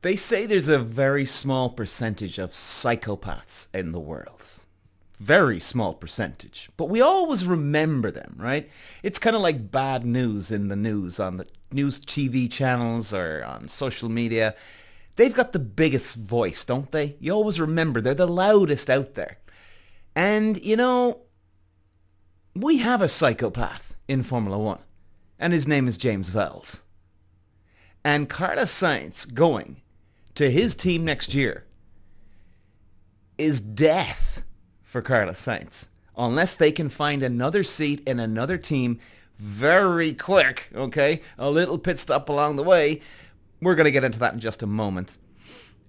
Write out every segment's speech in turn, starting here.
They say there's a very small percentage of psychopaths in the world. Very small percentage. But we always remember them, right? It's kind of like bad news in the news on the news TV channels or on social media. They've got the biggest voice, don't they? You always remember they're the loudest out there. And, we have a psychopath in Formula One. And his name is James Vowles. And Carlos Sainz going to his team next year is death for Carlos Sainz. Unless they can find another seat in another team very quick, okay? A little pit stop along the way. We're going to get into that in just a moment.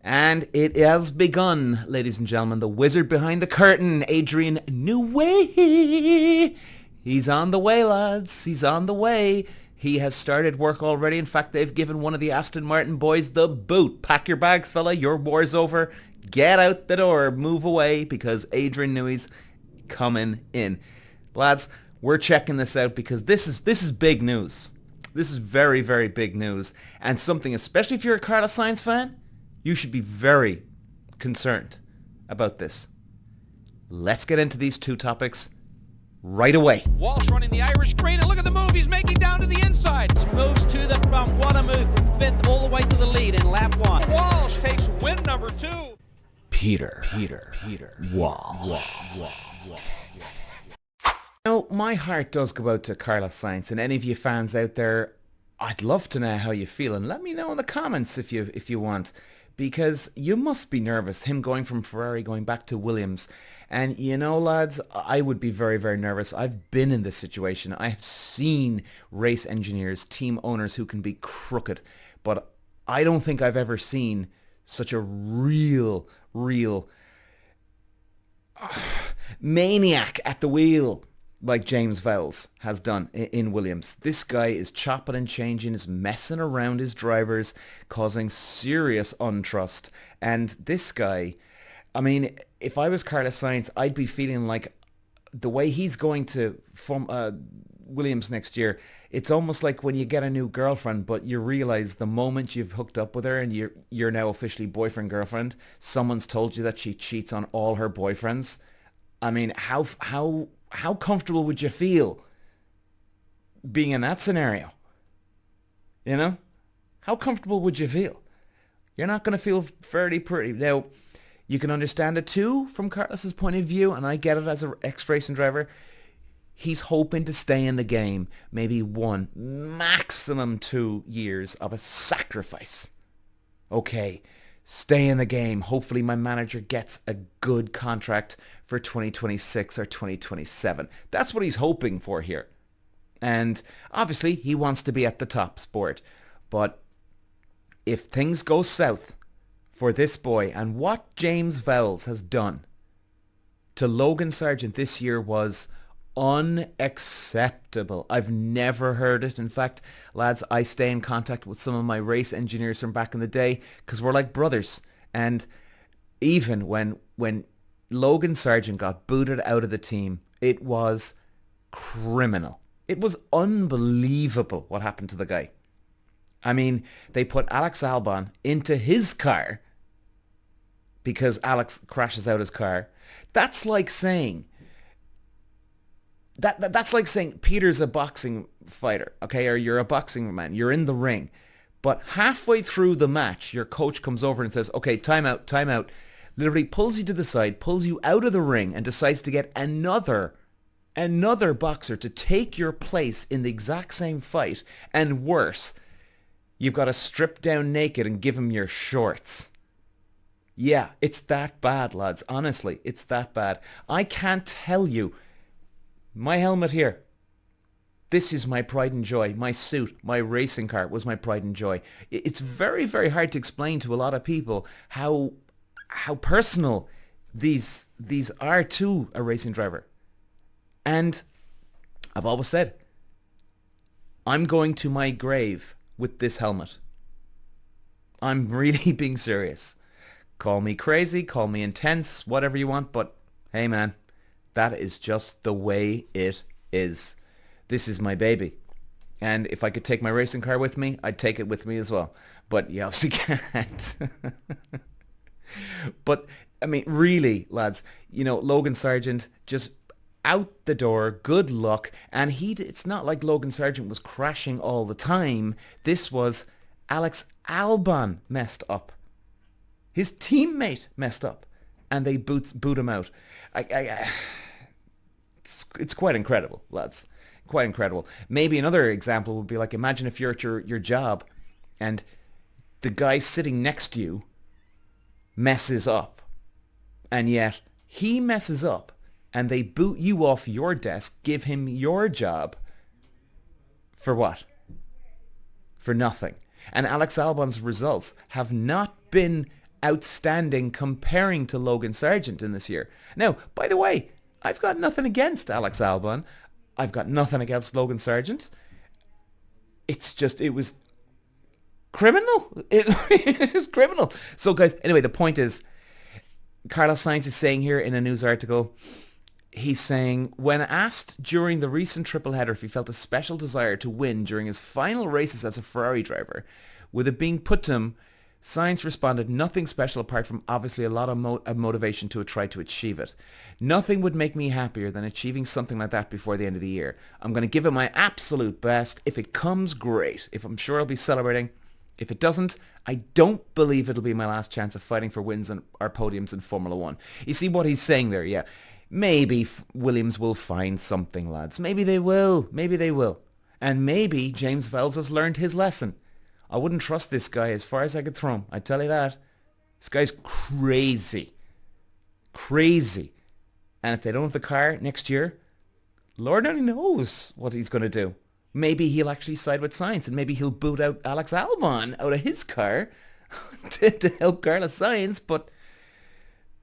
And it has begun, ladies and gentlemen. The wizard behind the curtain, Adrian Newey. He's on the way, lads. He's on the way. He has started work already. In fact, they've given one of the Aston Martin boys the boot. Pack your bags, fella. Your war's over. Get out the door. Move away because Adrian Newey's coming in. Lads, we're checking this out because this is big news. This is very, very big news. And something, especially if you're a Carlos Sainz fan, you should be very concerned about this. Let's get into these two topics right away. Walsh running the Irish green, and look at the move he's making down to the inside. Moves to the front. What a move from fifth all the way to the lead in lap one. Walsh takes win number 2. Peter Walsh. My heart does go out to Carlos Sainz, and any of you fans out there, I'd love to know how you feel, and let me know in the comments if you want, because you must be nervous, him going from Ferrari, going back to Williams. And lads, I would be very, very nervous. I've been in this situation. I have seen race engineers, team owners who can be crooked, but I don't think I've ever seen such a real maniac at the wheel like James Vowles has done in Williams. This guy is chopping and changing, is messing around his drivers, causing serious untrust. And this guy, I mean, if I was Carlos Sainz, I'd be feeling like the way he's going to Williams next year, it's almost like when you get a new girlfriend, but you realize the moment you've hooked up with her and you're now officially boyfriend-girlfriend, someone's told you that she cheats on all her boyfriends. I mean, how comfortable would you feel being in that scenario? How comfortable would you feel? You're not going to feel fairly pretty. Now, you can understand it too from Carlos's point of view, and I get it as an ex-racing driver. He's hoping to stay in the game maybe 1, maximum 2 years of a sacrifice. Okay, stay in the game. Hopefully my manager gets a good contract for 2026 or 2027. That's what he's hoping for here. And obviously he wants to be at the top sport. But if things go south for this boy, and what James Vowles has done to Logan Sargent this year was unacceptable. I've never heard it. In fact, lads, I stay in contact with some of my race engineers from back in the day because we're like brothers. And even when Logan Sargent got booted out of the team, it was criminal. It was unbelievable what happened to the guy. I mean, they put Alex Albon into his car because Alex crashes out his car. That's like saying that's like saying Peter's a boxing fighter, okay, or you're a boxing man, you're in the ring, but halfway through the match, your coach comes over and says, okay, time out, literally pulls you to the side, pulls you out of the ring, and decides to get another boxer to take your place in the exact same fight, and worse, you've got to strip down naked and give him your shorts. Yeah, it's that bad, lads. Honestly, it's that bad. I can't tell you. My helmet here. This is my pride and joy. My suit, my racing car was my pride and joy. It's very, very hard to explain to a lot of people how personal these are to a racing driver. And I've always said, I'm going to my grave with this helmet. I'm really being serious. Call me crazy, call me intense, whatever you want, but hey man, that is just the way it is. This is my baby. And if I could take my racing car with me, I'd take it with me as well. But you obviously can't. But, I mean, really, lads, you know, Logan Sargent just out the door, good luck. And it's not like Logan Sargent was crashing all the time. This was Alex Albon messed up. His teammate messed up. And they boot him out. It's quite incredible, lads. Quite incredible. Maybe another example would be like, imagine if you're at your job and the guy sitting next to you messes up, and yet he messes up and they boot you off your desk, give him your job for what? For nothing. And Alex Albon's results have not been outstanding comparing to Logan Sargent in this year. Now, by the way, I've got nothing against Alex Albon. I've got nothing against Logan Sargent. It's just, it was criminal. It was criminal. So guys, anyway, the point is, Carlos Sainz is saying here in a news article, he's saying, when asked during the recent triple header if he felt a special desire to win during his final races as a Ferrari driver, with it being put to him, Sainz responded, nothing special apart from obviously a lot of motivation to try to achieve it. Nothing would make me happier than achieving something like that before the end of the year. I'm going to give it my absolute best. If it comes, great. If I'm sure I'll be celebrating. If it doesn't, I don't believe it'll be my last chance of fighting for wins or podiums in Formula 1. You see what he's saying there? Yeah. Maybe Williams will find something, lads. Maybe they will. Maybe they will. And maybe James Vowles has learned his lesson. I wouldn't trust this guy as far as I could throw him. I tell you that. This guy's crazy. Crazy. And if they don't have the car next year, Lord only knows what he's going to do. Maybe he'll actually side with Sainz, and maybe he'll boot out Alex Albon out of his car to help Carlos Sainz. But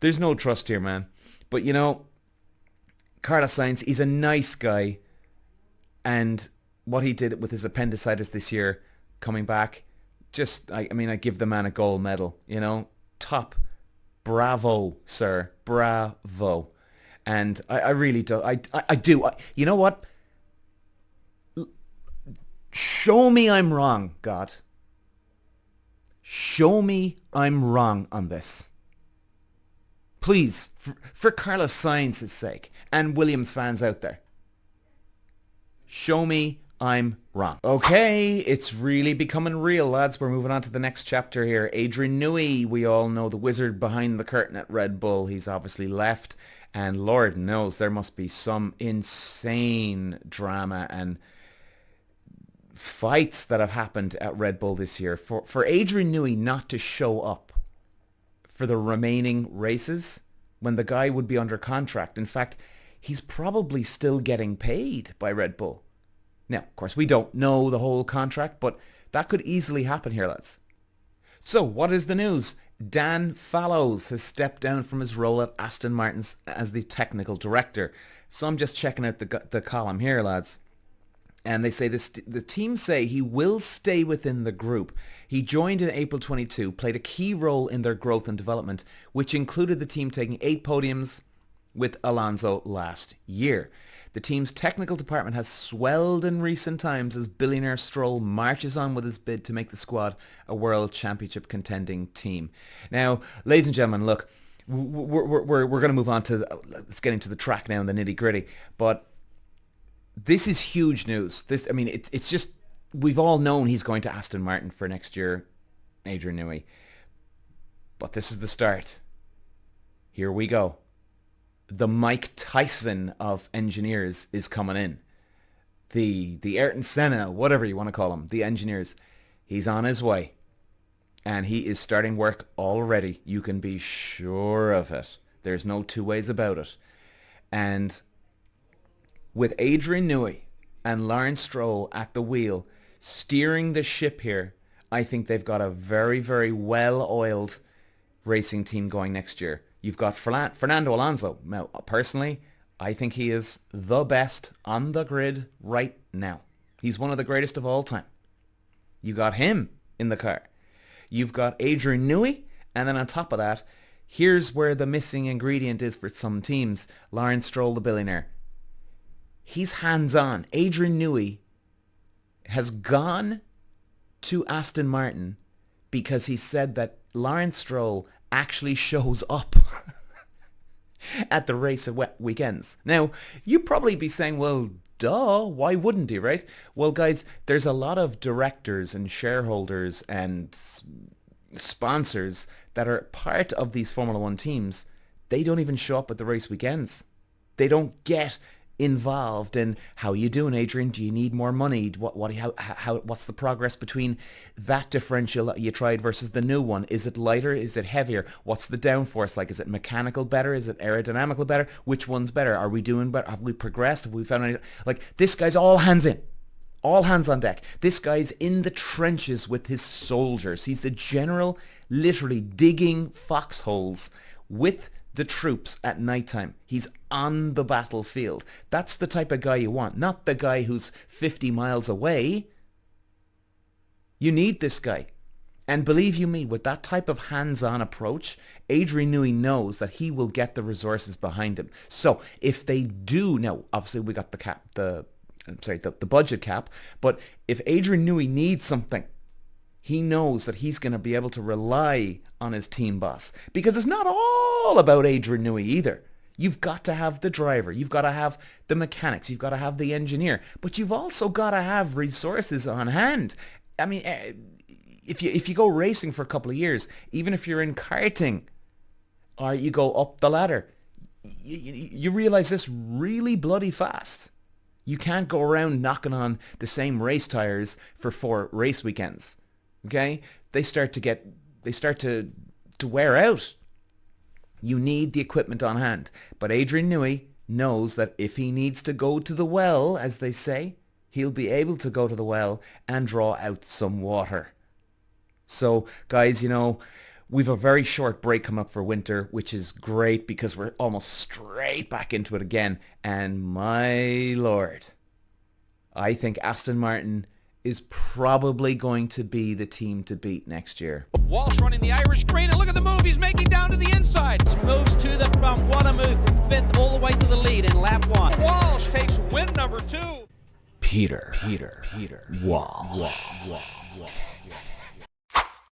there's no trust here, man. But, you know, Carlos Sainz, he's a nice guy. And what he did with his appendicitis this year, coming back, just, I mean, I give the man a gold medal, you know, top, bravo, sir, bravo. And I really do, I do, you know what, show me I'm wrong, God, show me I'm wrong on this, please, for Carlos Sainz's sake, and Williams fans out there, show me I'm wrong. Okay, it's really becoming real, lads. We're moving on to the next chapter here. Adrian Newey, we all know the wizard behind the curtain at Red Bull. He's obviously left, and Lord knows there must be some insane drama and fights that have happened at Red Bull this year. For Adrian Newey not to show up for the remaining races when the guy would be under contract. In fact, he's probably still getting paid by Red Bull. Now, of course, we don't know the whole contract, but that could easily happen here, lads. So, what is the news? Dan Fallows has stepped down from his role at Aston Martin as the technical director. So I'm just checking out the column here, lads. And they say the team say he will stay within the group. He joined in April 22, played a key role in their growth and development, which included the team taking 8 podiums with Alonso last year. The team's technical department has swelled in recent times as billionaire Stroll marches on with his bid to make the squad a world championship contending team. Now, ladies and gentlemen, look, we're going to move on to, let's get into the track now and the nitty gritty. But this is huge news. This, I mean, it's just, we've all known he's going to Aston Martin for next year, Adrian Newey. But this is the start. Here we go. The Mike Tyson of engineers is coming in. The Ayrton Senna, whatever you want to call him, the engineers. He's on his way. And he is starting work already. You can be sure of it. There's no two ways about it. And with Adrian Newey and Lawrence Stroll at the wheel, steering the ship here, I think they've got a very, very well-oiled racing team going next year. You've got Fernando Alonso. Now, personally, I think he is the best on the grid right now. He's one of the greatest of all time. You got him in the car. You've got Adrian Newey, and then on top of that, here's where the missing ingredient is for some teams. Lawrence Stroll, the billionaire. He's hands-on. Adrian Newey has gone to Aston Martin because he said that Lawrence Stroll actually shows up at the race at weekends. Now, you'd probably be saying, well, duh, why wouldn't he, right? Well, guys, there's a lot of directors and shareholders and sponsors that are part of these Formula One teams. They don't even show up at the race weekends. They don't get involved in how you doing, Adrian? Do you need more money? What's the progress between that differential that you tried versus the new one? Is it lighter? Is it heavier? What's the downforce like? Is it mechanical better? Is it aerodynamical better? Which one's better? Are we doing better? Have we progressed? Have we found any? Like, this guy's all hands in. All hands on deck. This guy's in the trenches with his soldiers. He's the general, literally digging foxholes with the troops at nighttime. He's on the battlefield. That's the type of guy you want, not the guy who's 50 miles away. You need this guy. And believe you me, with that type of hands-on approach, Adrian Newey knows that he will get the resources behind him. So if they do, now obviously we got the budget cap, but if Adrian Newey needs something, he knows that he's going to be able to rely on his team boss, because it's not all about Adrian Newey either. You've got to have the driver, you've got to have the mechanics, you've got to have the engineer, but you've also got to have resources on hand. I mean, if you go racing for a couple of years, even if you're in karting or you go up the ladder, you realize this really bloody fast. You can't go around knocking on the same race tires for 4 race weekends. Okay? They start to wear out. You need the equipment on hand. But Adrian Newey knows that if he needs to go to the well, as they say, he'll be able to go to the well and draw out some water. So, guys, we've a very short break coming up for winter, which is great because we're almost straight back into it again. And my Lord, I think Aston Martin is probably going to be the team to beat next year. Walsh running the Irish green, and look at the move. He's making down to the inside. Moves to the front. What a move from 5th all the way to the lead in lap 1. Walsh takes win number 2. Peter Walsh.